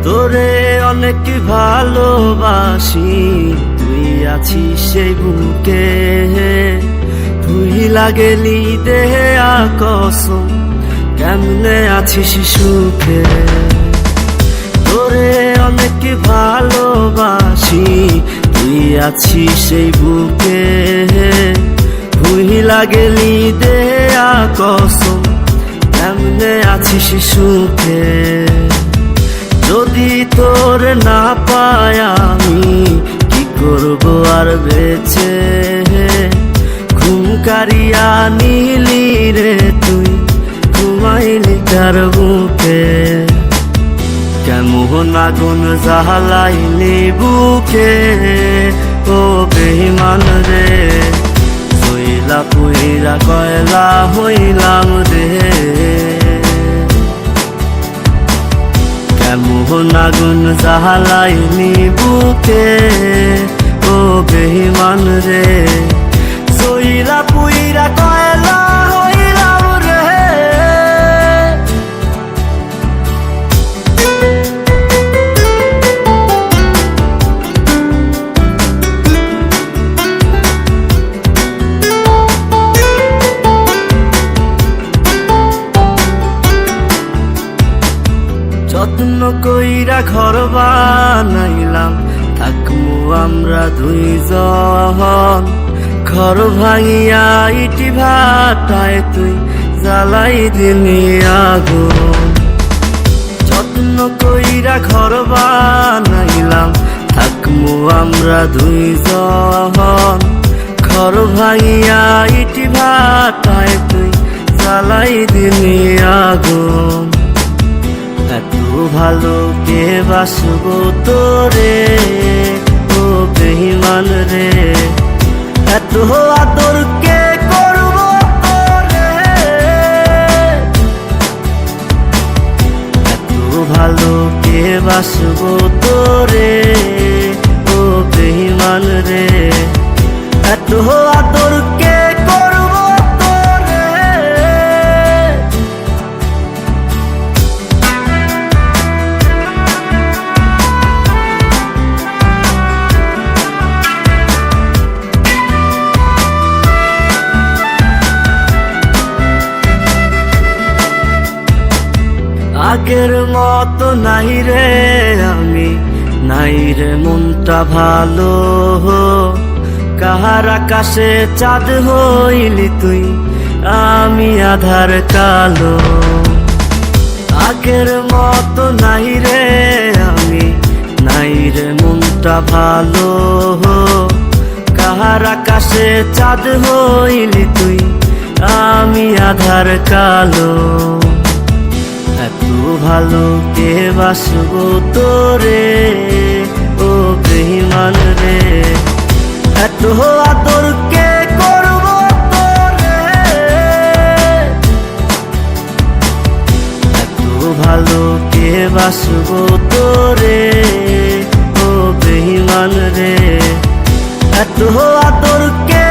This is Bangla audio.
তোরে অনেক ভালোবাসি, তুই আছিস সেই বুকে, তুই লাগেলি দেহে কসম, কেমনে আছিস সুখে। তোরে অনেক ভালোবাসি, তুই আছিস সেই বুকে, তুই লাগেলি দেহে কসম, কেমনে আছিস সুখে। যদি তোর না পাই আমি কি করব আর বেঁচে, ঘুম কারিয়া নিলি রে তুই, ঘুমাইলি কার বুকে। কেমন আগুন জ্বালাইলি বুকে ও বেঈমান রে, হইলা পুইরা কয়লা হইলাম রে। কেমন আগুন জ্বালাইলি বুকে ও বেঈমান রে, সইলা পুইরা কয়লা হইলাম রে। যত্ন কইরা ঘর বানাইলাম, থাকমু আমরা দুইজন, ঘর ভাঙিয়া ইটি ভাটায় তুই জ্বালাই দিলি আগুন। যত্ন কইরা ঘর বানাইলাম, থাকমু আমরা দুইজন, ঘর ভাঙিয়া ইটি ভাটায় তুই জ্বালাই দিলি আগুন। এত ভালো কে বাসবো তোরে ও বেঈমান রে, এত আদর কে করবো তোরে, এত ভালো কে বাসবো তোরে ও বেঈমান রে, এত আদর কে করবো তোরে। আগের মতো নাই রে আমি, নাই রে মনটা ভালো, কাহার আকাশে চাঁদ হইলি তুই, আমি আধার কালো। আগের মতো নাই রে আমি, নাই রে মনটা ভালো, কাহার আকাশে চাঁদ হইলি তুই, আমি আধার কালো। এত ভালো কে বাসবো তোরে ও বেঈমান রে, এত আদর কে করবো তোরে, এত ভালো কে বাসবো তোরে ও বেঈমান রে, এত আদর কে